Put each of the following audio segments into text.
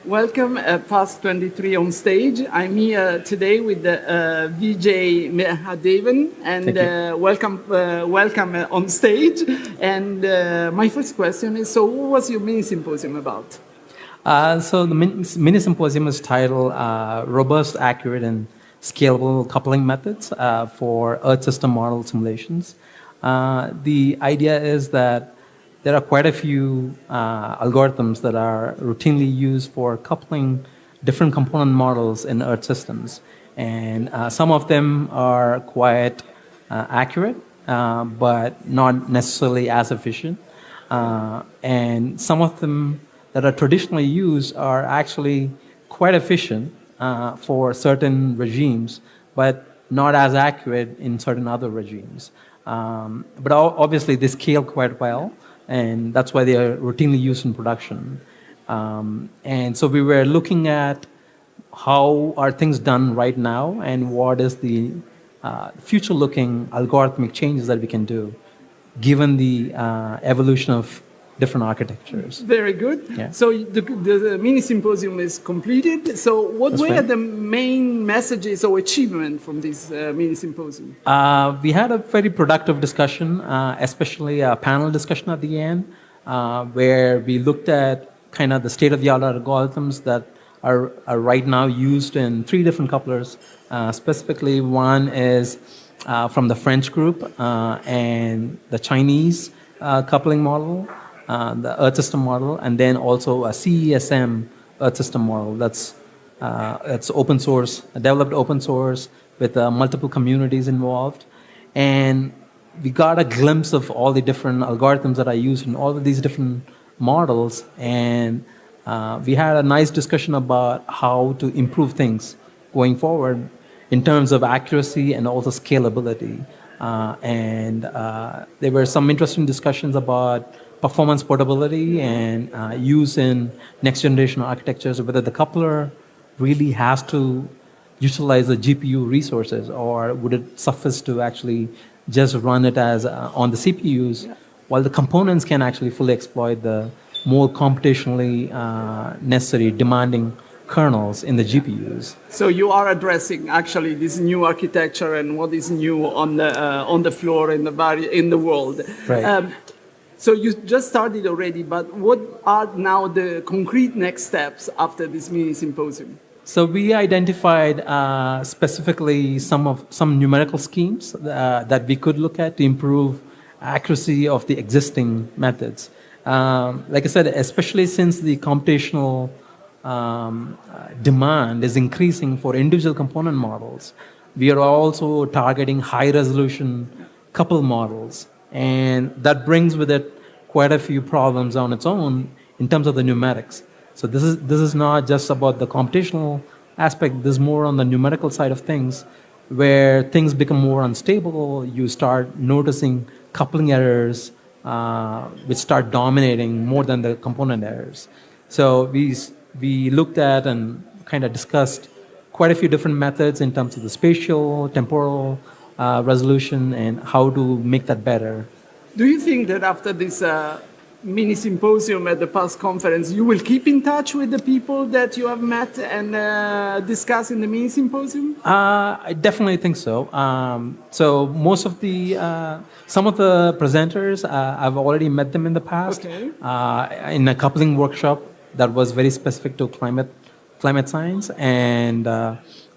Welcome, PASC23 on stage. I'm here today with Vijay Mahadevan, and welcome on stage. And my first question is, so what was your mini-symposium about? So the mini-symposium is titled Robust, Accurate, and Scalable Coupling Methods for Earth System Model Simulations. The idea is that there are quite a few algorithms that are routinely used for coupling different component models in Earth systems. And some of them are quite accurate, but not necessarily as efficient. And some of them that are traditionally used are actually quite efficient for certain regimes, but not as accurate in certain other regimes. But obviously, they scale quite well, and that's why they are routinely used in production. And so we were looking at how are things done right now and what is the future-looking algorithmic changes that we can do given the evolution of different architectures. Very good. Yeah. So the mini-symposium is completed. So what were the main messages or achievement from this mini-symposium? We had a very productive discussion, especially a panel discussion at the end, where we looked at kind of the state-of-the-art algorithms that are right now used in 3 different couplers. Specifically, one is from the French group and the Chinese coupling model, the Earth system model, and then also a CESM Earth system model that's open source, developed open source with multiple communities involved. And we got a glimpse of all the different algorithms that are used in all of these different models. And we had a nice discussion about how to improve things going forward in terms of accuracy and also scalability. And there were some interesting discussions about performance portability and use in next generation architectures, whether the coupler really has to utilize the GPU resources, or would it suffice to actually just run it as on the CPUs, while the components can actually fully exploit the more computationally necessary demanding kernels in the GPUs. So you are addressing actually this new architecture and what is new on the floor in the world. Right. So you just started already, but what are now the concrete next steps after this mini-symposium? So we identified specifically some numerical schemes that we could look at to improve accuracy of the existing methods. Like I said, especially since the computational demand is increasing for individual component models, we are also targeting high-resolution couple models. And that brings with it quite a few problems on its own in terms of the numerics. So this is not just about the computational aspect. This is more on the numerical side of things, where things become more unstable. You start noticing coupling errors, which start dominating more than the component errors. So we looked at and kind of discussed quite a few different methods in terms of the spatial, temporal resolution, and how to make that better. Do you think that after this mini-symposium at the PASC conference, you will keep in touch with the people that you have met and discuss in the mini-symposium? I definitely think so. So most of some of the presenters, I've already met them in the past. Okay. In a coupling workshop that was very specific to climate science, and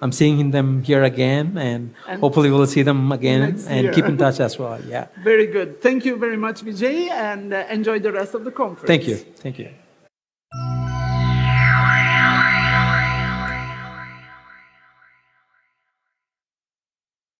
I'm seeing them here again, and hopefully we'll see them again and keep in touch as well. Yeah. Very good. Thank you very much, Vijay, and enjoy the rest of the conference. Thank you. Thank you.